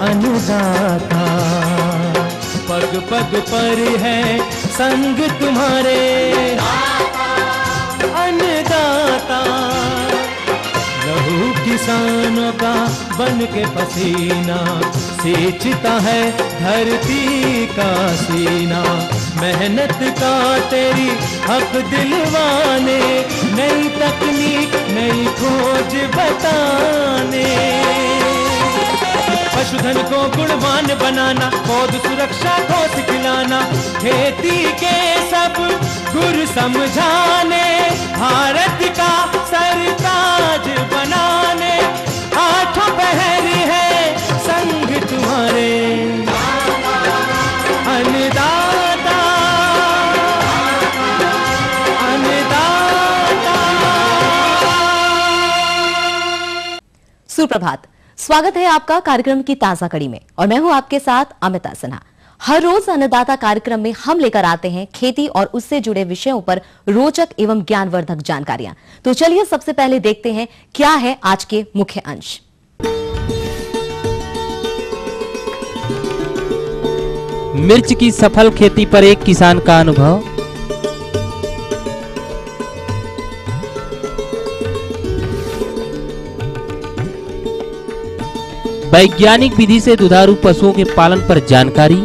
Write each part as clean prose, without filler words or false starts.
अन्नदाता। पग पग पर है संग तुम्हारे अन्नदाता। लहू किसानों का बन के पसीना सींचता है धरती का सीना। मेहनत का तेरी हक दिलवाने, नई तकनीक नई खोज बताने। पशुधन को गुणवान बनाना, पौध सुरक्षा को सिखलाना, खेती के सब गुर समझाने, भारत का सरताज बनाने। आठों पहर है संग तुम्हारे अन्नदाता अन्नदाता। सुप्रभात, स्वागत है आपका कार्यक्रम की ताजा कड़ी में और मैं हूं आपके साथ अमिता सिन्हा। हर रोज अन्नदाता कार्यक्रम में हम लेकर आते हैं खेती और उससे जुड़े विषयों पर रोचक एवं ज्ञानवर्धक जानकारियां। तो चलिए सबसे पहले देखते हैं क्या है आज के मुख्य अंश। मिर्च की सफल खेती पर एक किसान का अनुभव। वैज्ञानिक विधि से दुधारू पशुओं के पालन पर जानकारी।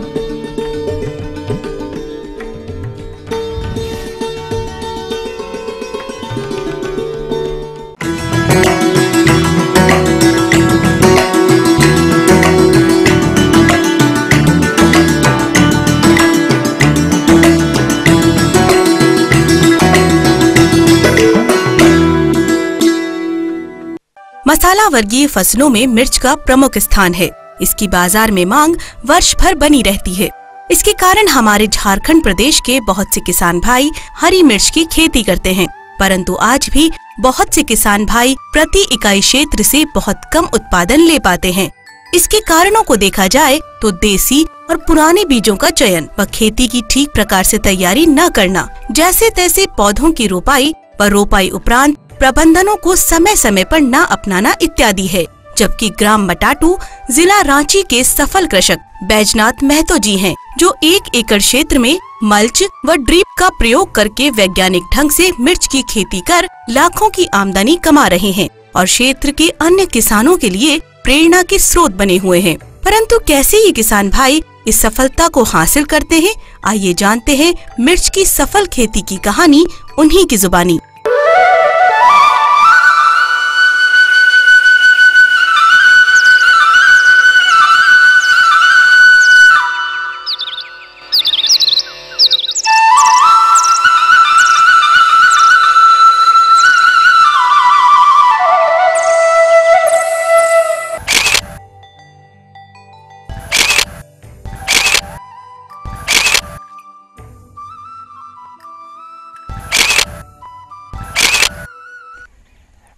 मसाला वर्गीय फसलों में मिर्च का प्रमुख स्थान है। इसकी बाजार में मांग वर्ष भर बनी रहती है। इसके कारण हमारे झारखंड प्रदेश के बहुत से किसान भाई हरी मिर्च की खेती करते हैं, परंतु आज भी बहुत से किसान भाई प्रति इकाई क्षेत्र से बहुत कम उत्पादन ले पाते हैं। इसके कारणों को देखा जाए तो देसी और पुराने बीजों का चयन व खेती की ठीक प्रकार से तैयारी न करना, जैसे तैसे पौधों की रोपाई व रोपाई उपरांत प्रबंधनों को समय समय पर न अपनाना इत्यादि है। जबकि ग्राम मटाटू जिला रांची के सफल कृषक बैजनाथ महतो जी हैं, जो 1 एकड़ क्षेत्र में मल्च व ड्रिप का प्रयोग करके वैज्ञानिक ढंग से मिर्च की खेती कर लाखों की आमदनी कमा रहे हैं और क्षेत्र के अन्य किसानों के लिए प्रेरणा के स्रोत बने हुए हैं। परंतु कैसे ये किसान भाई इस सफलता को हासिल करते हैं, आइए जानते हैं मिर्च की सफल खेती की कहानी उन्हीं की जुबानी।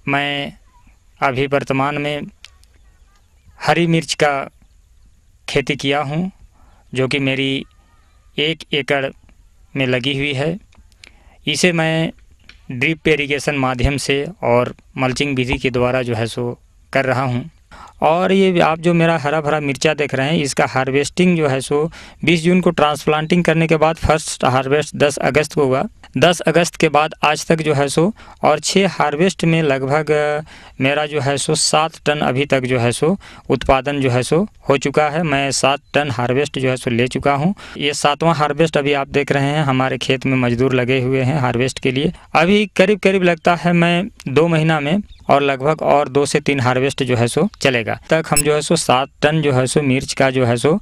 मैं अभी वर्तमान में हरी मिर्च का खेती किया हूँ, जो कि मेरी 1 एकड़ में लगी हुई है। इसे मैं ड्रिप इरिगेशन माध्यम से और मल्चिंग विधि के द्वारा जो है सो कर रहा हूँ। और ये आप जो मेरा हरा भरा मिर्चा देख रहे हैं, इसका हार्वेस्टिंग जो है सो 20 जून को ट्रांसप्लांटिंग करने के बाद फर्स्ट हार्वेस्ट 10 अगस्त को हुआ। 10 अगस्त के बाद आज तक जो है सो और 6 हार्वेस्ट में लगभग मेरा जो है सो 7 टन अभी तक जो है सो उत्पादन जो है सो हो चुका है। मैं 7 टन हार्वेस्ट जो है सो ले चुका हूँ। ये 7वां हार्वेस्ट अभी आप देख रहे हैं। हमारे खेत में मजदूर लगे हुए हैं हार्वेस्ट के लिए। अभी करीब करीब लगता है मैं 2 महीना में और लगभग और 2 से 3 हार्वेस्ट जो है सो चलेगा। तक हम जो है सो 7 टन जो है सो मिर्च का जो है सो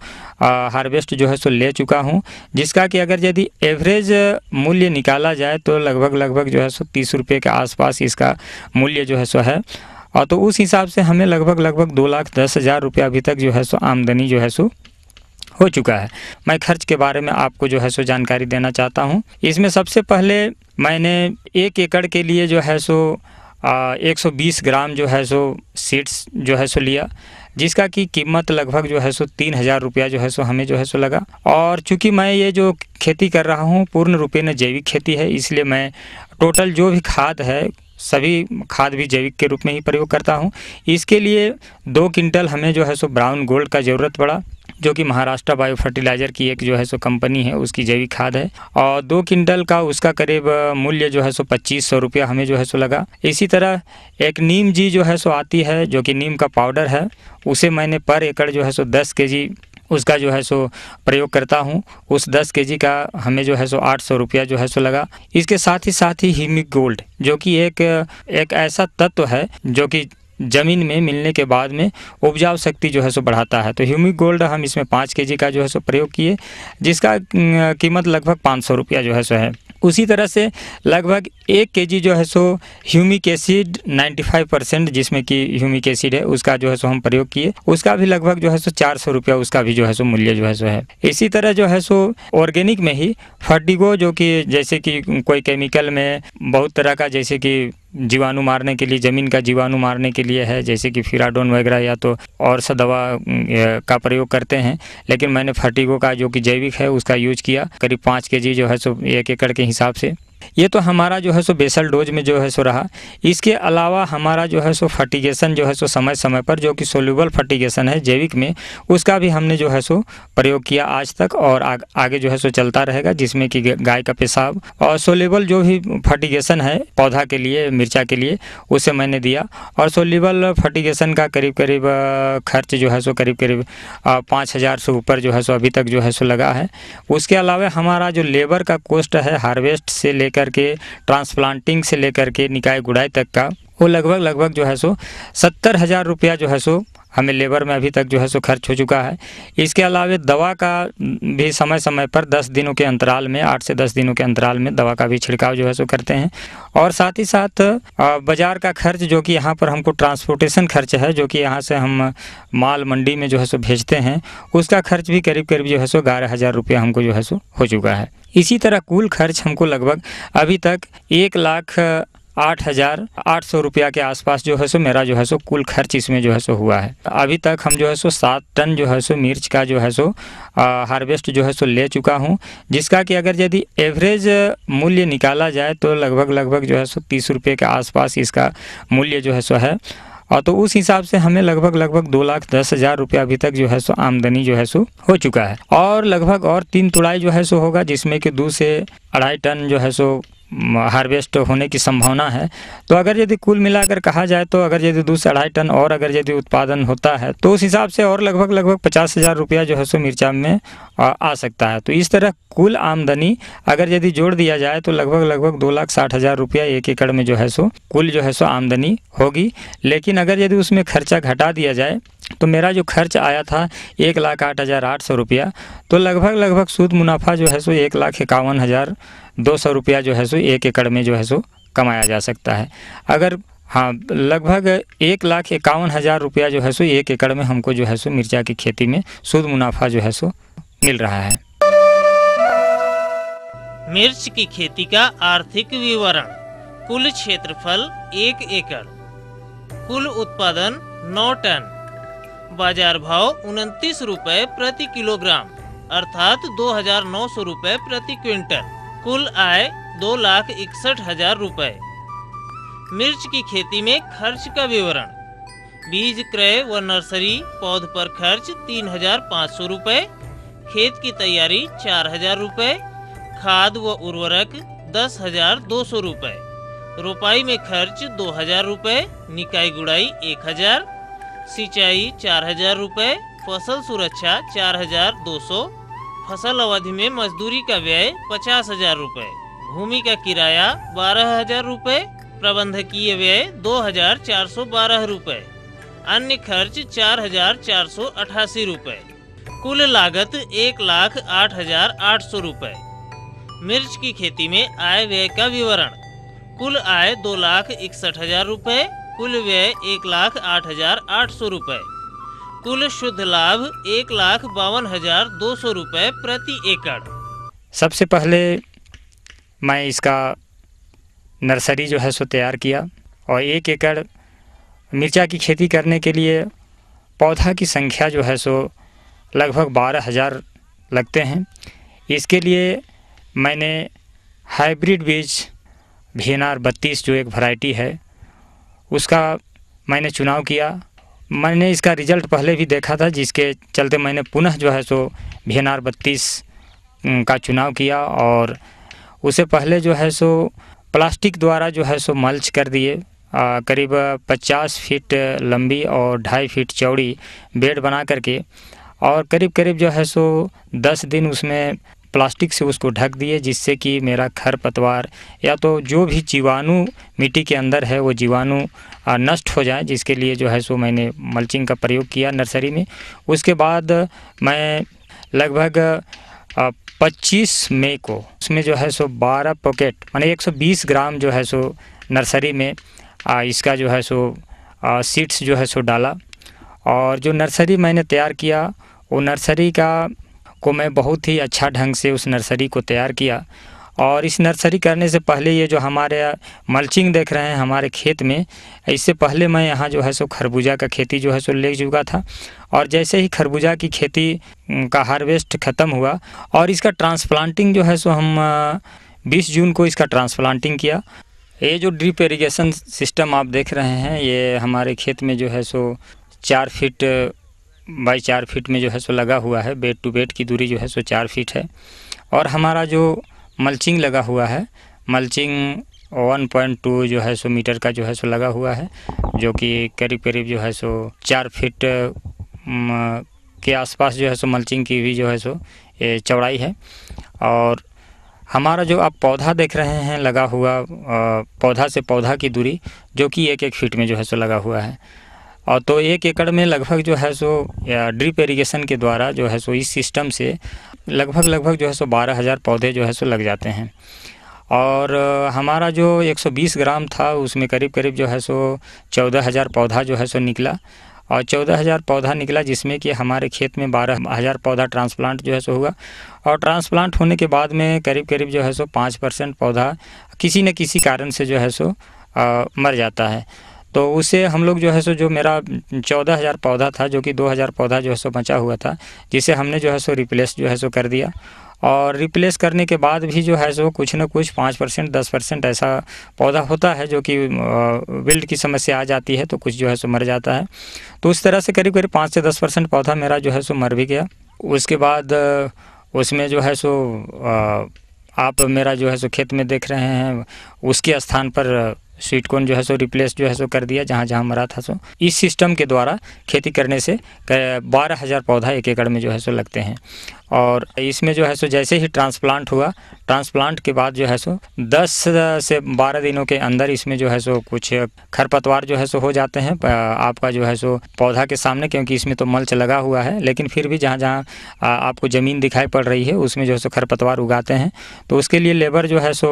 हार्वेस्ट जो है सो ले चुका हूँ, जिसका कि अगर यदि एवरेज मूल्य निकाला जाए तो लगभग जो है सो 30 रुपये के आसपास इसका मूल्य जो है सो है। और तो उस हिसाब से हमें लगभग 2,10,000 रुपये अभी तक जो है सो आमदनी जो है सो हो चुका है। मैं खर्च के बारे में आपको जो है सो जानकारी देना चाहता हूँ। इसमें सबसे पहले मैंने 1 एकड़ के लिए जो है सो 120 ग्राम जो है सो सीड्स जो है सो लिया, जिसका की कीमत लगभग जो है सो 3,000 रुपया जो है सो हमें जो है सो लगा। और चूँकि मैं ये जो खेती कर रहा हूँ पूर्ण रूपेण जैविक खेती है, इसलिए मैं टोटल जो भी खाद है सभी खाद भी जैविक के रूप में ही प्रयोग करता हूँ। इसके लिए 2 क्विंटल हमें जो है सो ब्राउन गोल्ड का ज़रूरत पड़ा, जो कि महाराष्ट्र बायो फर्टिलाइज़र की एक जो है सो कंपनी है, उसकी जैविक खाद है। और 2 क्विंटल का उसका करीब मूल्य जो है सो 2500 रुपया हमें जो है सो लगा। इसी तरह एक नीम जी जो है सो आती है, जो कि नीम का पाउडर है, उसे मैंने पर एकड़ जो है सो 10 केजी उसका जो है सो प्रयोग करता हूँ। उस 10 केजी का हमें जो है सो 800 रुपया जो है सो लगा। इसके साथ ही ह्यूमिक गोल्ड, जो कि एक ऐसा तत्व है जो कि ज़मीन में मिलने के बाद में उपजाऊ शक्ति जो है सो बढ़ाता है। तो ह्यूमिक गोल्ड हम इसमें 5 केजी का जो है सो प्रयोग किए, जिसका कीमत लगभग 500 रुपया जो है सो है। उसी तरह से लगभग 1 केजी जो है सो ह्यूमिक एसिड 95%, जिसमें कि ह्यूमिक एसिड है, उसका जो है सो हम प्रयोग किए। उसका भी लगभग जो है सो 400 रुपया उसका भी जो है सो मूल्य जो है सो है। इसी तरह जो है सो ऑर्गेनिक में ही फर्टिगो, जो कि जैसे कि कोई केमिकल में बहुत तरह का, जैसे कि जीवाणु मारने के लिए, ज़मीन का जीवाणु मारने के लिए है, जैसे कि फिराडोन वगैरह या तो और सा दवा का प्रयोग करते हैं, लेकिन मैंने फर्टिगो का जो कि जैविक है उसका यूज किया, करीब 5 केजी जो है सो 1 एकड़ के हिसाब से। ये तो हमारा जो है सो बेसल डोज में जो है सो रहा। इसके अलावा हमारा जो है सो फर्टिगेशन जो है सो समय समय पर, जो कि सोल्यूबल फर्टिगेशन है जैविक में, उसका भी हमने जो है सो प्रयोग किया आज तक, और आगे जो है सो चलता रहेगा, जिसमें कि गाय का पेशाब और सोल्यूबल जो भी फर्टिगेशन है पौधा के लिए, मिर्चा के लिए, उसे मैंने दिया। और सोल्यूबल फर्टिगेशन का करीब खर्च जो है सो करीब 5000 से ऊपर जो है सो अभी तक जो है सो लगा है। उसके अलावा हमारा जो लेबर का कॉस्ट है, हार्वेस्ट से लेकर के ट्रांसप्लांटिंग से लेकर के निकाय गुड़ाई तक का, वो लगभग जो है सो 70,000 रुपया जो है सो हमें लेबर में अभी तक जो है सो खर्च हो चुका है। इसके अलावा दवा का भी समय समय पर 10 दिनों के अंतराल में, 8 से 10 दिनों के अंतराल में दवा का भी छिड़काव जो है सो करते हैं। और साथ ही साथ बाज़ार का खर्च, जो कि यहाँ पर हमको ट्रांसपोर्टेशन खर्च है, जो कि यहाँ से हम माल मंडी में जो है सो भेजते हैं, उसका खर्च भी करीब जो है सो 11,000 रुपया हमको जो है सो हो चुका है। इसी तरह कुल खर्च हमको लगभग अभी तक 1,08,800 रुपया के आसपास जो है सो मेरा जो है सो कुल खर्च इसमें जो है सो हुआ है। अभी तक हम जो है सो 7 टन जो है सो मिर्च का जो है सो हार्वेस्ट जो है सो ले चुका हूँ, जिसका कि अगर यदि एवरेज मूल्य निकाला जाए तो लगभग जो है सो 30 रुपये के आसपास इसका मूल्य जो है सो है। और तो उस हिसाब से हमें लगभग 2,10,000 रुपया अभी तक जो है सो आमदनी जो है सो हो चुका है। और लगभग और 3 तुड़ाई जो है सो होगा, जिसमें कि 2 से 2.5 टन जो है सो हार्वेस्ट होने की संभावना है। तो अगर यदि कुल मिलाकर कहा जाए तो अगर यदि 2 से 2.5 टन और अगर यदि उत्पादन होता है तो उस हिसाब से और लगभग 50,000 रुपया जो है सो मिर्चा में आ सकता है। तो इस तरह कुल आमदनी अगर यदि जोड़ दिया जाए तो लगभग 2,60,000 रुपया 1 एकड़ में जो है सो कुल जो है सो आमदनी होगी। लेकिन अगर यदि उसमें खर्चा घटा दिया जाए तो मेरा जो खर्च आया था 1,08,800 रुपया, तो लगभग शुद्ध मुनाफा जो है सो 1,51,200 रुपया जो है सो 1 एकड़ में जो है सो कमाया जा सकता है। अगर हाँ, लगभग 1,51,000 रुपया जो है सो 1 एकड़ में हमको जो है सो मिर्चा की खेती में शुद्ध मुनाफा जो है सो मिल रहा है। मिर्च की खेती का आर्थिक विवरण। कुल क्षेत्रफल 1 एकड़, कुल उत्पादन 9 टन, बाजार भाव 29 रुपए प्रति किलोग्राम अर्थात 2,900 रुपए प्रति क्विंटल, कुल आय 2,61,000 रुपए। मिर्च की खेती में खर्च का विवरण। बीज क्रय व नर्सरी पौध पर खर्च 3,500 रुपए, खेत की तैयारी 4,000 रुपए, खाद व उर्वरक 10,200 रुपए, रोपाई में खर्च 2,000 रुपए, निकाई गुड़ाई 1,000, सिंचाई 4,000 रुपए, फसल सुरक्षा 4,200, फसल अवधि में मजदूरी का व्यय 50,000 रुपए, भूमि का किराया 12,000 रुपए, प्रबंधकीय व्यय 2,412 रुपए, अन्य खर्च 4,488 रुपए, कुल लागत 1,08,800 रुपए। मिर्च की खेती में आय व्यय का विवरण। कुल आय 2,61,000 रुपए, कुल व्यय 1,08,800 रुपए, कुल शुद्ध लाभ 1,52,200 रुपए प्रति एकड़। सबसे पहले मैं इसका नर्सरी जो है सो तैयार किया और 1 एकड़ मिर्चा की खेती करने के लिए पौधा की संख्या जो है सो लगभग 12,000 लगते हैं। इसके लिए मैंने हाइब्रिड बीज VNR 32 जो एक वैरायटी है उसका मैंने चुनाव किया। मैंने इसका रिज़ल्ट पहले भी देखा था, जिसके चलते मैंने पुनः जो है सो VNR 32 का चुनाव किया। और उससे पहले जो है सो प्लास्टिक द्वारा जो है सो मल्च कर दिए। करीब 50 फीट लंबी और 2.5 फीट चौड़ी बेड बना करके, और करीब करीब जो है सो 10 दिन उसमें प्लास्टिक से उसको ढक दिए, जिससे कि मेरा खरपतवार या तो जो भी जीवाणु मिट्टी के अंदर है वो जीवाणु नष्ट हो जाए, जिसके लिए जो है सो मैंने मल्चिंग का प्रयोग किया नर्सरी में। उसके बाद मैं लगभग 25 मई को उसमें जो है सो 12 पॉकेट माने 120 ग्राम जो है सो नर्सरी में इसका जो है सो सीड्स जो है सो डाला। और जो नर्सरी मैंने तैयार किया वो नर्सरी को मैं बहुत ही अच्छा ढंग से उस नर्सरी को तैयार किया। और इस नर्सरी करने से पहले ये जो हमारे मल्चिंग देख रहे हैं हमारे खेत में, इससे पहले मैं यहाँ जो है सो खरबूजा का खेती जो है सो ले चुका था। और जैसे ही खरबूजा की खेती का हार्वेस्ट ख़त्म हुआ और इसका ट्रांसप्लांटिंग जो है सो हम 20 जून को इसका ट्रांसप्लांटिंग किया। ये जो ड्रिप इरिगेशन सिस्टम आप देख रहे हैं ये हमारे खेत में जो है सो 4 फीट बाई 4 फीट में जो है सो लगा हुआ है। बेड टू बेड की दूरी जो है सो 4 फीट है। और हमारा जो मल्चिंग लगा हुआ है, मल्चिंग 1.2 जो है सो मीटर का जो है सो लगा हुआ है, जो कि करीब करीब जो है सो 4 फीट के आसपास जो है सो मल्चिंग की भी जो है सो ये चौड़ाई है। और हमारा जो आप पौधा देख रहे हैं लगा हुआ, पौधा से पौधा की दूरी जो कि 1-1 फीट में जो है सो लगा हुआ है। और तो 1 एकड़ में लगभग जो है सो ड्रिप इरिगेशन के द्वारा जो है सो इस सिस्टम से लगभग जो है सो 12,000 पौधे जो है सो लग जाते हैं। और हमारा जो 120 ग्राम था उसमें करीब करीब जो है सो 14,000 पौधा जो है सो निकला। और 14,000 पौधा निकला, जिसमें कि हमारे खेत में 12,000 पौधा ट्रांसप्लांट जो है सो हुआ। और ट्रांसप्लांट होने के बाद में करीब करीब जो है सो 5% पौधा किसी न किसी कारण से जो है सो मर जाता है। तो उसे हम लोग जो है सो जो मेरा 14,000 पौधा था, जो कि 2,000 पौधा जो है सो बचा हुआ था, जिसे हमने जो है सो रिप्लेस जो है सो कर दिया। और रिप्लेस करने के बाद भी जो है सो कुछ न कुछ 5% 10% ऐसा पौधा होता है जो कि विल्ट की समस्या आ जाती है, तो कुछ जो है सो मर जाता है। तो उस तरह से करीब करीब 5 से 10% पौधा मेरा जो है सो मर भी गया। उसके बाद उसमें जो है सो आप मेरा जो है सो खेत में देख रहे हैं उसके स्थान पर स्वीट कॉर्न जो है सो रिप्लेस जो है सो कर दिया जहाँ जहाँ मरा था। सो इस सिस्टम के द्वारा खेती करने से 12,000 पौधा 1 एकड़ में जो है सो लगते हैं। और इसमें जो है सो जैसे ही ट्रांसप्लांट हुआ, ट्रांसप्लांट के बाद जो है सो 10 से 12 दिनों के अंदर इसमें जो है सो कुछ खरपतवार जो है सो हो जाते हैं आपका जो है सो पौधा के सामने, क्योंकि इसमें तो मल्च लगा हुआ है, लेकिन फिर भी जहाँ जहाँ आपको ज़मीन दिखाई पड़ रही है उसमें जो है सो खरपतवार उगाते हैं। तो उसके लिए लेबर जो है सो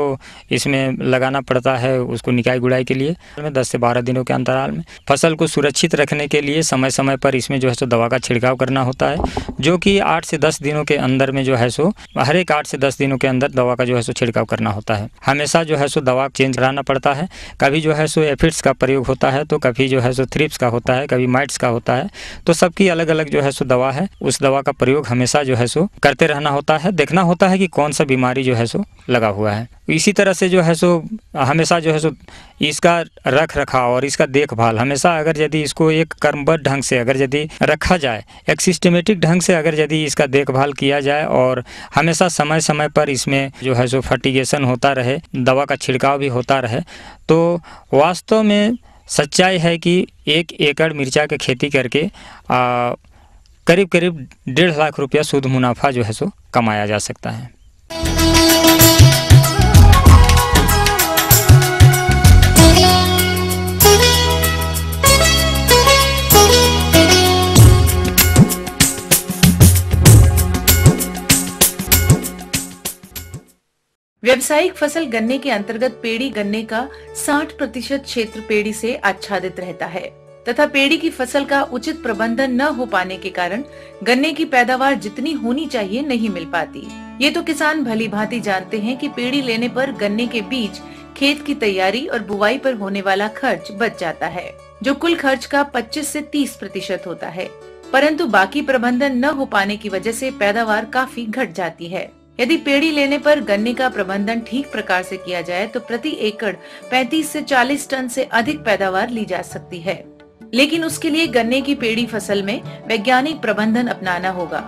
इसमें लगाना पड़ता है उसको निकाई गुड़ाई के लिए। 10 से 12 दिनों के अंतराल में फसल को सुरक्षित रखने के लिए समय समय पर इसमें जो है सो दवा का छिड़काव करना होता है, जो कि 8 से 10 दिनों के अंदर में जो है सो हर एक 8 से 10 दिनों के अंदर दवा का जो है सो छिड़काव करना होता है। हमेशा जो है सो दवा चेंज कराना पड़ता है। कभी जो है सो एफिड्स का प्रयोग होता है, तो कभी जो है सो थ्रिप्स का होता है, कभी माइट्स का होता है। तो सबकी अलग अलग जो है सो दवा है, उस दवा का प्रयोग हमेशा जो है सो करते रहना होता है। देखना होता है कि कौन सा बीमारी जो है सो लगा हुआ है। इसी तरह से जो है सो हमेशा जो है सो इसका रख रखाव और इसका देखभाल हमेशा अगर यदि इसको एक क्रमबद्ध ढंग से अगर यदि रखा जाए, एक सिस्टमेटिक ढंग से अगर यदि इसका देखभाल किया जाए और हमेशा समय समय पर इसमें जो है सो फर्टिगेशन होता रहे, दवा का छिड़काव भी होता रहे, तो वास्तव में सच्चाई है कि 1 एकड़ मिर्चा की खेती करके करीब करीब 1.5 लाख रुपया शुद्ध मुनाफा जो है सो कमाया जा सकता है। व्यावसायिक फसल गन्ने के अंतर्गत पेड़ी गन्ने का 60% क्षेत्र पेड़ी से आच्छादित रहता है तथा पेड़ी की फसल का उचित प्रबंधन न हो पाने के कारण गन्ने की पैदावार जितनी होनी चाहिए नहीं मिल पाती। ये तो किसान भली भांति जानते हैं कि पेड़ी लेने पर गन्ने के बीज, खेत की तैयारी और बुवाई पर होने वाला खर्च बच जाता है, जो कुल खर्च का 25 से 30% होता है। परंतु बाकी प्रबंधन न हो पाने की वजह से पैदावार काफी घट जाती है। यदि पेड़ी लेने पर गन्ने का प्रबंधन ठीक प्रकार से किया जाए तो प्रति एकड़ 35 से 40 टन से अधिक पैदावार ली जा सकती है। लेकिन उसके लिए गन्ने की पेड़ी फसल में वैज्ञानिक प्रबंधन अपनाना होगा।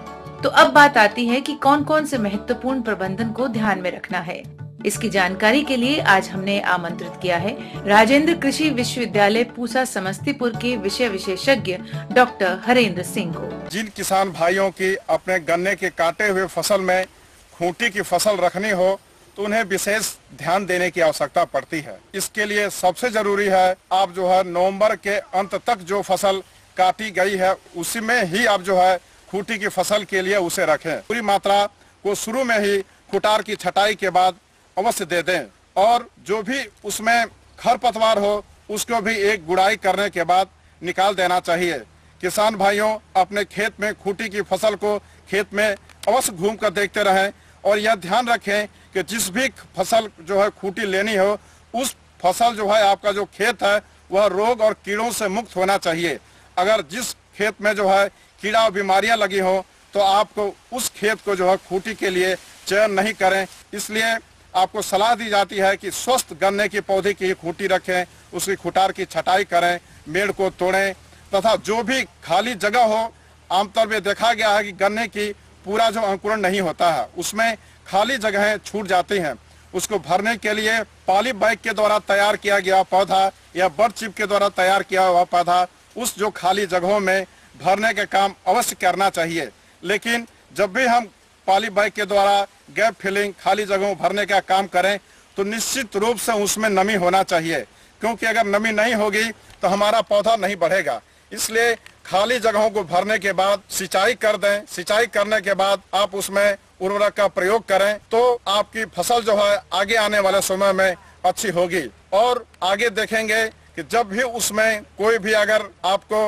तो अब बात आती है कि कौन कौन से महत्वपूर्ण प्रबंधन को ध्यान में रखना है। इसकी जानकारी के लिए आज हमने आमंत्रित किया है राजेंद्र कृषि विश्वविद्यालय पूसा समस्तीपुर के विषय विशेषज्ञ डॉक्टर हरेंद्र सिंह को। जिन किसान भाइयों की अपने गन्ने के काटे हुए फसल में खूंटी की फसल रखनी हो तो उन्हें विशेष ध्यान देने की आवश्यकता पड़ती है। इसके लिए सबसे जरूरी है आप जो है नवंबर के अंत तक जो फसल काटी गई है उसी में ही आप जो है खूंटी की फसल के लिए उसे रखें। पूरी मात्रा को शुरू में ही खुटार की छटाई के बाद अवश्य दे दें और जो भी उसमें खरपतवार हो उसको भी एक गुड़ाई करने के बाद निकाल देना चाहिए। किसान भाइयों अपने खेत में खूंटी की फसल को खेत में अवश्य घूम कर देखते रहें और यह ध्यान रखें कि जिस भी फसल जो है खूंटी लेनी हो उस फसल जो है आपका जो खेत है वह रोग और कीड़ों से मुक्त होना चाहिए। अगर जिस खेत में जो है कीड़ा और बीमारियां लगी हो तो आपको उस खेत को जो है खूंटी के लिए चयन नहीं करें। इसलिए आपको सलाह दी जाती है कि स्वस्थ गन्ने की पौधे की खूंटी रखें, उसकी खुटार की छटाई करें, मेड़ को तोड़ें तथा जो भी खाली जगह हो, आमतौर पर देखा गया है कि गन्ने की पूरा जो अंकुरण नहीं होता है उसमें खाली जगहें छूट जाती हैं। उसको भरने के लिए पॉली बैग के द्वारा तैयार किया गया पौधा या बर्ड चिप के द्वारा तैयार किया हुआ पौधा उस जो खाली जगहों में भरने के काम अवश्य करना चाहिए। लेकिन जब भी हम पॉली बैग के द्वारा गैप फिलिंग खाली जगहों भरने का काम करें तो निश्चित रूप से उसमें नमी होना चाहिए, क्योंकि अगर नमी नहीं होगी तो हमारा पौधा नहीं बढ़ेगा। इसलिए खाली जगहों को भरने के बाद सिंचाई कर दें। सिंचाई करने के बाद आप उसमें उर्वरक का प्रयोग करें तो आपकी फसल जो है आगे आने वाले समय में अच्छी होगी। और आगे देखेंगे कि जब भी उसमें कोई भी अगर आपको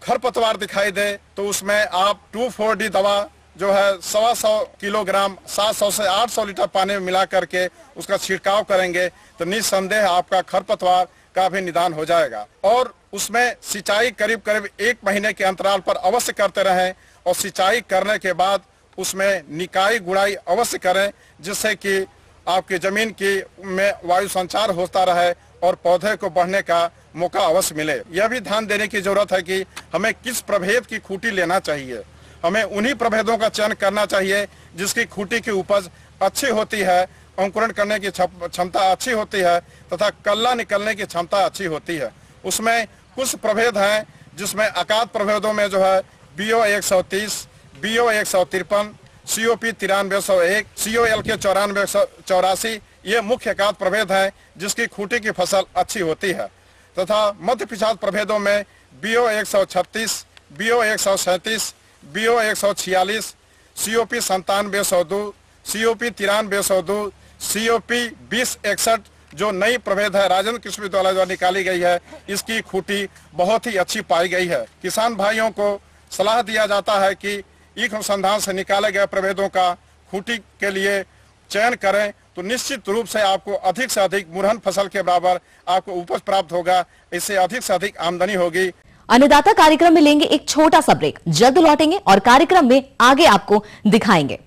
खरपतवार दिखाई दे तो उसमें आप 2,4-D दवा जो है 125 किलोग्राम 700 से 800 लीटर पानी में मिला करके उसका छिड़काव करेंगे तो निस्संदेह आपका खरपतवार का भी निदान हो जाएगा। और उसमें सिंचाई करीब करीब 1 महीने के अंतराल पर अवश्य करते रहें और सिंचाई करने के बाद उसमें निकाई गुड़ाई अवश्य करें, जिससे कि आपकी जमीन की में वायु संचार होता रहे और पौधे को बढ़ने का मौका अवश्य मिले। यह भी ध्यान देने की जरूरत है कि हमें किस प्रभेद की खूंटी लेना चाहिए। हमें उन्हीं प्रभेदों का चयन करना चाहिए जिसकी खूंटी की उपज अच्छी होती है, अंकुरण करने की क्षमता अच्छी होती है तथा कल्ला निकलने की क्षमता अच्छी होती है। उसमें कुछ प्रभेद हैं जिसमें अकाद प्रभेदों में जो है BO 130, BO 153, COP 9301, COL 9484 ये मुख्य अकाद प्रभेद हैं जिसकी खूंटी की फसल अच्छी होती है। तथा मध्य पिछात प्रभेदों में BO 136, BO 137, BO 146, COP 9702, COP 9302, COP 2061 जो नई प्रभेद है राजेंद्र कृषि विश्वविद्यालय द्वारा निकाली गई है, इसकी खूंटी बहुत ही अच्छी पाई गई है। किसान भाइयों को सलाह दिया जाता है कि ईख अनुसंधान से निकाले गए प्रभेदों का खूंटी के लिए चयन करें तो निश्चित रूप से आपको अधिक से अधिक मुरहन फसल के बराबर आपको उपज प्राप्त होगा, इससे अधिक से अधिक आमदनी होगी। अन्नदाता कार्यक्रम में लेंगे एक छोटा सा ब्रेक, जल्द लौटेंगे और कार्यक्रम में आगे आपको दिखाएंगे।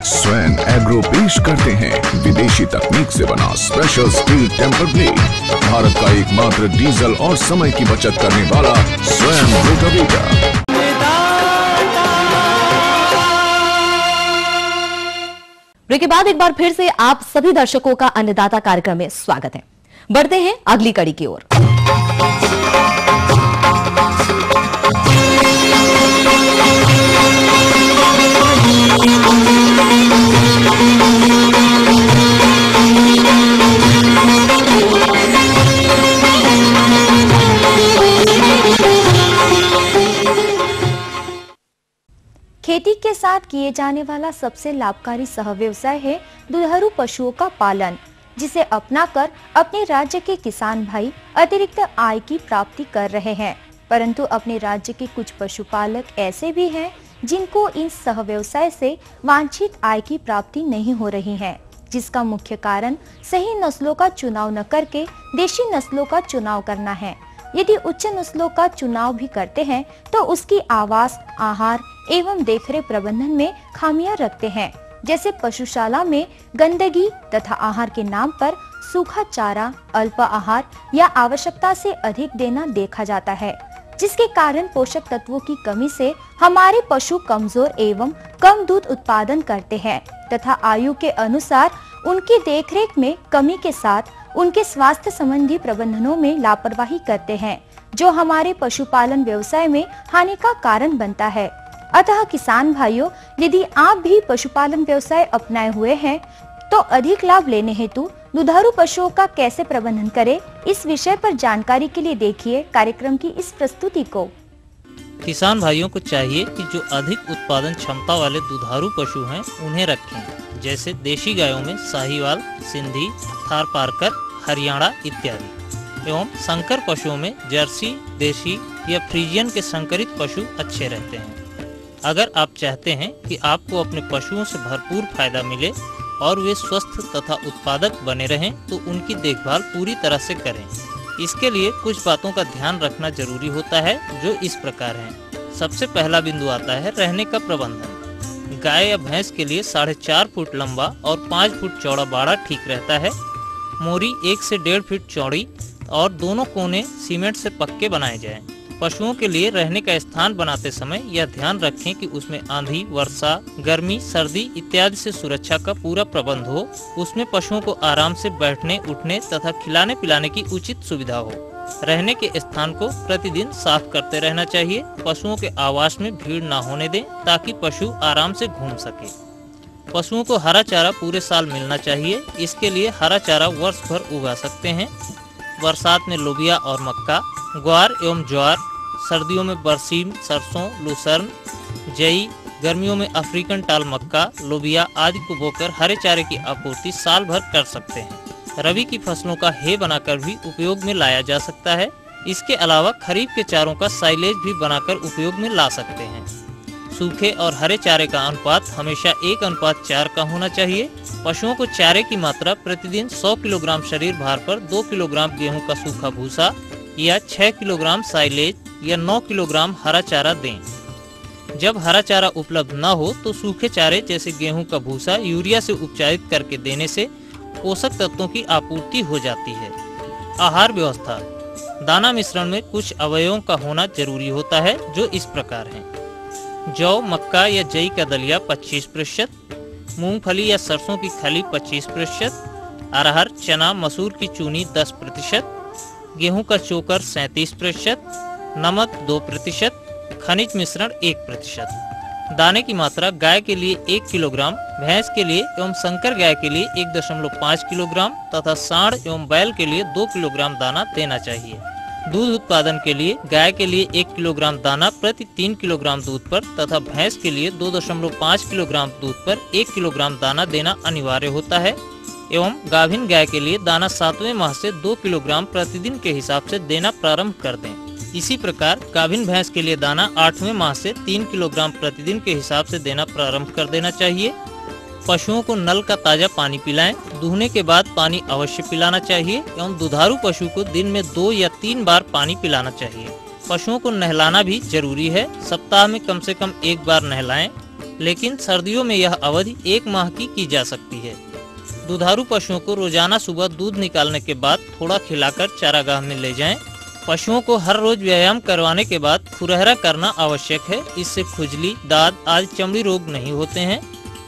स्वयं एग्रो पेश करते हैं विदेशी तकनीक से बना special steel temper blade, Bharat का एकमात्र डीजल और समय की बचत करने वाला स्वयं रोटावेटर। ब्रेक के बाद एक बार फिर से आप सभी दर्शकों का अन्नदाता कार्यक्रम में स्वागत है। बढ़ते हैं अगली कड़ी की ओर। खेती के साथ किए जाने वाला सबसे लाभकारी सहव्यवसाय है दुधारू पशुओं का पालन, जिसे अपनाकर अपने राज्य के किसान भाई अतिरिक्त आय की प्राप्ति कर रहे हैं। परंतु अपने राज्य के कुछ पशुपालक ऐसे भी हैं जिनको इन सह व्यवसाय से वांछित आय की प्राप्ति नहीं हो रही है, जिसका मुख्य कारण सही नस्लों का चुनाव न करके देशी नस्लों का चुनाव करना है। यदि उच्च नस्लों का चुनाव भी करते हैं तो उसकी आवास, आहार एवं देखरेख प्रबंधन में खामियां रखते हैं। जैसे पशुशाला में गंदगी तथा आहार के नाम पर सूखा चारा, अल्प आहार या आवश्यकता से अधिक देना देखा जाता है, जिसके कारण पोषक तत्वों की कमी से हमारे पशु कमजोर एवं कम दूध उत्पादन करते हैं तथा आयु के अनुसार उनकी देखरेख में कमी के साथ उनके स्वास्थ्य संबंधी प्रबंधनों में लापरवाही करते हैं, जो हमारे पशुपालन व्यवसाय में हानि का कारण बनता है। अतः किसान भाइयों, यदि आप भी पशुपालन व्यवसाय अपनाए हुए हैं तो अधिक लाभ लेने हेतु दुधारू पशुओं का कैसे प्रबंधन करें, इस विषय पर जानकारी के लिए देखिए कार्यक्रम की इस प्रस्तुति को। किसान भाइयों को चाहिए कि जो अधिक उत्पादन क्षमता वाले दुधारू पशु हैं उन्हें रखें, जैसे देशी गायों में साहीवाल, सिंधी, थारपारकर, हरियाणा इत्यादि, एवं संकर पशुओं में जर्सी, देशी या फ्रीजियन के संकरित पशु अच्छे रहते हैं। अगर आप चाहते हैं कि आपको अपने पशुओं से भरपूर फायदा मिले और वे स्वस्थ तथा उत्पादक बने रहें, तो उनकी देखभाल पूरी तरह से करें। इसके लिए कुछ बातों का ध्यान रखना जरूरी होता है, जो इस प्रकार हैं। सबसे पहला बिंदु आता है रहने का प्रबंधन। गाय या भैंस के लिए 4.5 फुट लंबा और 5 फुट चौड़ा बाड़ा ठीक रहता है। मोरी 1 से 1.5 फीट चौड़ी और दोनों कोने सीमेंट से पक्के बनाए जाएं। पशुओं के लिए रहने का स्थान बनाते समय यह ध्यान रखें कि उसमें आंधी, वर्षा, गर्मी, सर्दी इत्यादि से सुरक्षा का पूरा प्रबंध हो। उसमें पशुओं को आराम से बैठने, उठने तथा खिलाने पिलाने की उचित सुविधा हो। रहने के स्थान को प्रतिदिन साफ करते रहना चाहिए। पशुओं के आवास में भीड़ न होने दें, ताकि पशु आराम से घूम सके। पशुओं को हरा चारा पूरे साल मिलना चाहिए। इसके लिए हरा चारा वर्ष भर उगा सकते हैं। बरसात में लोबिया और मक्का, ग्वार एवं ज्वार, सर्दियों में बरसीम, सरसों, लूसर्न, जई, गर्मियों में अफ्रीकन टाल मक्का, लोबिया आदि को बोकर हरे चारे की आपूर्ति साल भर कर सकते हैं। रबी की फसलों का हे बनाकर भी उपयोग में लाया जा सकता है। इसके अलावा खरीफ के चारों का साइलेज भी बनाकर उपयोग में ला सकते हैं। सूखे और हरे चारे का अनुपात हमेशा 1:4 का होना चाहिए। पशुओं को चारे की मात्रा प्रतिदिन 100 किलोग्राम शरीर भार पर 2 किलोग्राम गेहूं का सूखा भूसा या 6 किलोग्राम साइलेज या 9 किलोग्राम हरा चारा दें। जब हरा चारा उपलब्ध न हो तो सूखे चारे जैसे गेहूं का भूसा यूरिया से उपचारित करके देने से पोषक तत्वों की आपूर्ति हो जाती है। आहार व्यवस्था। दाना मिश्रण में कुछ अवयवों का होना जरूरी होता है, जो इस प्रकार हैं। जौ, मक्का या जई का दलिया 25%, मूंगफली या सरसों की खली 25%, अरहर, चना, मसूर की चूनी 10%, गेहूं का चोकर 37%, नमक 2%, खनिज मिश्रण 1%। दाने की मात्रा गाय के लिए 1 किलोग्राम, भैंस के लिए एवं संकर गाय के लिए 1.5 किलोग्राम तथा सांड एवं बैल के लिए 2 किलोग्राम दाना देना चाहिए। दूध उत्पादन के लिए गाय के लिए 1 किलोग्राम दाना प्रति 3 किलोग्राम दूध पर तथा भैंस के लिए 2.5 किलोग्राम दूध पर 1 किलोग्राम दाना देना अनिवार्य होता है। एवं गाभिन गाय के लिए दाना 7वें माह से 2 किलोग्राम प्रतिदिन के हिसाब से देना प्रारंभ कर दें। इसी प्रकार गाभिन भैंस के लिए दाना 8वें माह से 3 किलोग्राम प्रतिदिन के हिसाब से देना प्रारंभ कर देना चाहिए। पशुओं को नल का ताजा पानी पिलाएं। दूहने के बाद पानी अवश्य पिलाना चाहिए एवं दुधारू पशु को दिन में 2 या 3 बार पानी पिलाना चाहिए। पशुओं को नहलाना भी जरूरी है। सप्ताह में कम से कम 1 बार नहलाएं, लेकिन सर्दियों में यह अवधि 1 माह की जा सकती है। दुधारू पशुओं को रोजाना सुबह दूध निकालने के बाद थोड़ा खिलाकर चारागाह में ले जाएं। पशुओं को हर रोज व्यायाम करवाने के बाद खुरहरा करना आवश्यक है। इससे खुजली, दाद आदि चमड़ी रोग नहीं होते हैं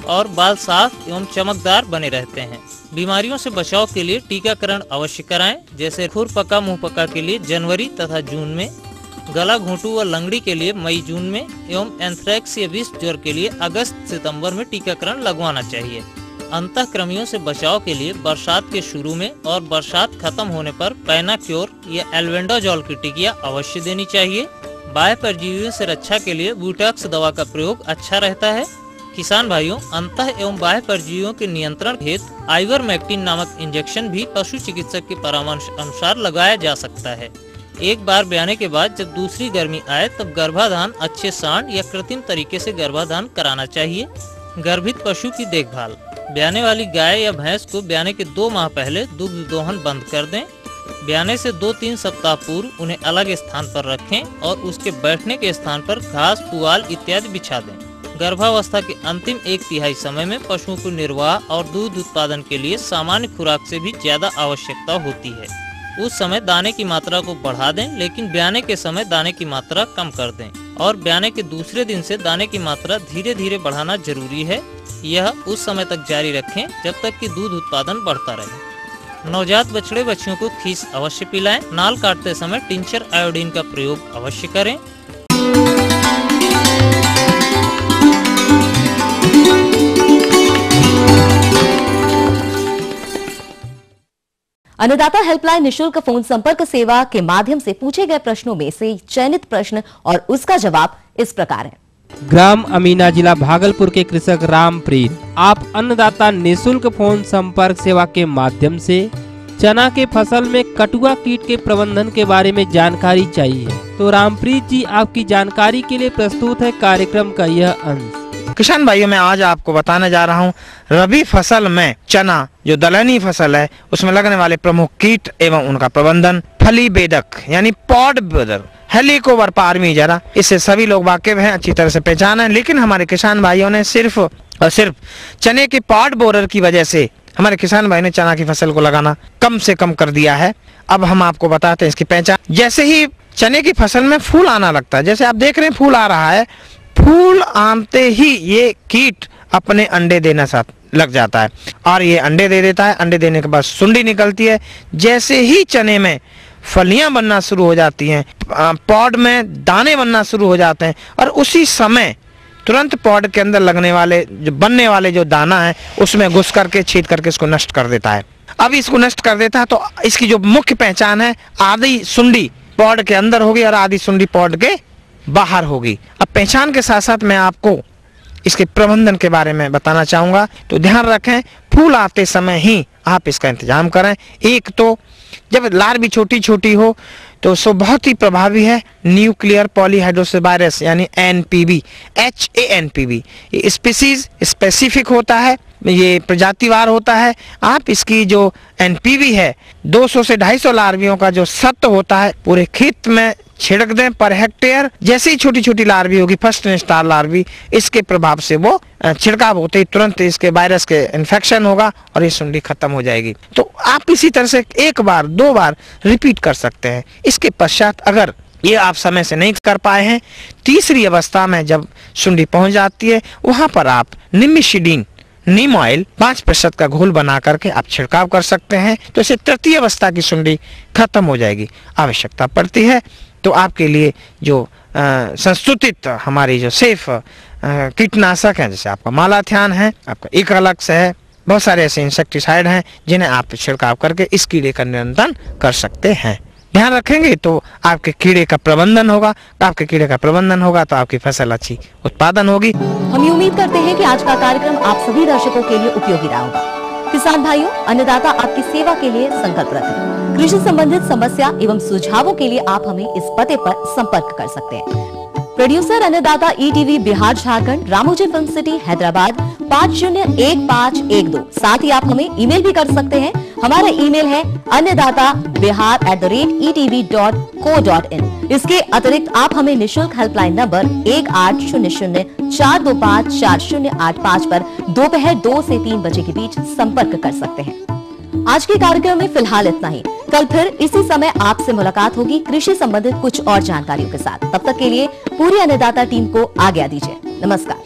और बाल साफ एवं चमकदार बने रहते हैं। बीमारियों से बचाव के लिए टीकाकरण अवश्य कराएं, जैसे खुरपका मुंहपका के लिए जनवरी तथा जून में, गला घोंटू व लंगड़ी के लिए मई जून में एवं एंथ्रेक्स या विष ज्वर के लिए अगस्त सितंबर में टीकाकरण लगवाना चाहिए। अंतःक्रमियों से बचाव के लिए बरसात के शुरू में और बरसात खत्म होने पर पैनाक्योर या एल्बेंडाजोल की टिकिया अवश्य देनी चाहिए। बाह्य परजीवियों से रक्षा के लिए ब्यूटैक्स दवा का प्रयोग अच्छा रहता है। किसान भाइयों, अंतः एवं बाह्य परजीवियों के नियंत्रण हेतु आइवरमेक्टिन नामक इंजेक्शन भी पशु चिकित्सक के परामर्श अनुसार लगाया जा सकता है। एक बार ब्याने के बाद जब दूसरी गर्मी आए तब गर्भाधान अच्छे सांड या कृत्रिम तरीके से गर्भाधान कराना चाहिए। गर्भित पशु की देखभाल। ब्याने वाली गाय या भैंस को ब्याने के 2 माह पहले दुग्ध दोहन बंद कर दें। ब्याने से 2-3 सप्ताह पूर्व उन्हें अलग स्थान पर रखें और उसके बैठने के स्थान पर घास, पुआल इत्यादि बिछा दें। गर्भावस्था के अंतिम 1/3 समय में पशुओं को निर्वाह और दूध उत्पादन के लिए सामान्य खुराक से भी ज्यादा आवश्यकता होती है। उस समय दाने की मात्रा को बढ़ा दें, लेकिन ब्याने के समय दाने की मात्रा कम कर दें और ब्याने के दूसरे दिन से दाने की मात्रा धीरे धीरे बढ़ाना जरूरी है। यह उस समय तक जारी रखें जब तक कि दूध उत्पादन बढ़ता रहे। नवजात बछड़े बच्चियों को खीस अवश्य पिलाएं। नाल काटते समय टिंचर आयोडीन का प्रयोग अवश्य करें। अन्नदाता हेल्पलाइन निशुल्क फोन संपर्क सेवा के माध्यम से पूछे गए प्रश्नों में से चयनित प्रश्न और उसका जवाब इस प्रकार है। ग्राम अमीना, जिला भागलपुर के कृषक रामप्रीत, आप अन्नदाता निशुल्क फोन संपर्क सेवा के माध्यम से चना के फसल में कटुआ कीट के प्रबंधन के बारे में जानकारी चाहिए। तो रामप्रीत जी, आपकी जानकारी के लिए प्रस्तुत है कार्यक्रम का यह अंश। किसान भाइयों, मैं आज आपको बताने जा रहा हूँ रबी फसल में चना जो दलहनी फसल है उसमें लगने वाले प्रमुख कीट एवं उनका प्रबंधन। फली बेधक यानी पॉड बेधक, हेलिकोवर पार्मीजरा, इससे सभी लोग वाकिफ हैं, अच्छी तरह से पहचान है। लेकिन हमारे किसान भाइयों ने सिर्फ और सिर्फ चने के पॉड बोरर की वजह से हमारे किसान भाई ने चना की फसल को लगाना कम से कम कर दिया है। अब हम आपको बताते हैं इसकी पहचान। जैसे ही चने की फसल में फूल आना लगता है, जैसे आप देख रहे हैं फूल आ रहा है, फूल आते ही ये कीट अपने अंडे देना साथ लग जाता है और ये अंडे दे देता है। अंडे देने के बाद सुंडी निकलती है। जैसे ही चने में फलियां बनना शुरू हो जाती हैं, पॉड में दाने बनना शुरू हो जाते हैं और उसी समय तुरंत पॉड के अंदर लगने वाले जो बनने वाले जो दाना है उसमें घुस करके छेद करके इसको नष्ट कर देता है। अब इसको नष्ट कर देता है तो इसकी जो मुख्य पहचान है, आधी सुंडी पॉड के अंदर होगी और आधी सुंडी पॉड के बाहर होगी। अब पहचान के साथ साथ मैं आपको इसके प्रबंधन के बारे में बताना चाहूंगा। तो ध्यान रखें, फूल आते समय ही आप इसका इंतजाम करें। एक तो जब लार्वी छोटी छोटी हो तो सो बहुत ही प्रभावी है न्यूक्लियर पॉलीहाइड्रोसिस यानी NPV, HANPV। ये स्पीसीज स्पेसिफिक होता है, ये प्रजातिवार होता है। आप इसकी जो NPV है 200 से 250 लार्वियों का जो सत्व होता है पूरे खेत में छिड़क दें पर हेक्टेयर। जैसे ही छोटी छोटी लार्वी होगी, फर्स्ट स्टार लार्वी, इसके प्रभाव से वो छिड़काव होते ही तुरंत इसके वायरस के इन्फेक्शन होगा और ये सुंडी खत्म हो जाएगी। तो आप इसी तरह से 1 बार 2 बार रिपीट कर सकते हैं। इसके पश्चात अगर ये आप समय से नहीं कर पाए हैं, तीसरी अवस्था में जब सुंडी पहुंच जाती है वहां पर आप निमिशिडीन नीम ऑयल 5% का घोल बना करके आप छिड़काव कर सकते हैं। तो इसे तृतीय अवस्था की सुंडी खत्म हो जाएगी। आवश्यकता पड़ती है तो आपके लिए जो संस्तुतित हमारी जो सेफ कीटनाशक है, जैसे आपका मालाथियान है, आपका इकालक्स है, बहुत सारे ऐसे इंसेक्टिसाइड हैं जिन्हें आप छिड़काव करके इस कीड़े का नियंत्रण कर सकते हैं। ध्यान रखेंगे तो आपके कीड़े का प्रबंधन होगा। आपके कीड़े का प्रबंधन होगा तो आपकी फसल अच्छी उत्पादन होगी। हम ये उम्मीद करते हैं कि आज का कार्यक्रम आप सभी दर्शकों के लिए उपयोगी रहा होगा। किसान भाइयों, अन्नदाता आपकी सेवा के लिए संकल्परत है। कृषि संबंधित समस्या एवं सुझावों के लिए आप हमें इस पते पर संपर्क कर सकते हैं। प्रोड्यूसर अन्नदाता ETV Bihar Jharkhand, Ramoji film city Hyderabad 501512। साथ ही आप हमें ईमेल भी कर सकते हैं। हमारा ईमेल है annadatabihar@etv.co.in। इसके अतिरिक्त आप हमें निशुल्क हेल्पलाइन नंबर 1800-425-4085 पर दोपहर 2 से 3 बजे के बीच संपर्क कर सकते हैं। आज के कार्यक्रम में फिलहाल इतना ही। कल फिर इसी समय आपसे मुलाकात होगी कृषि संबंधित कुछ और जानकारियों के साथ। तब तक के लिए पूरी अन्नदाता टीम को आज्ञा दीजिए। नमस्कार।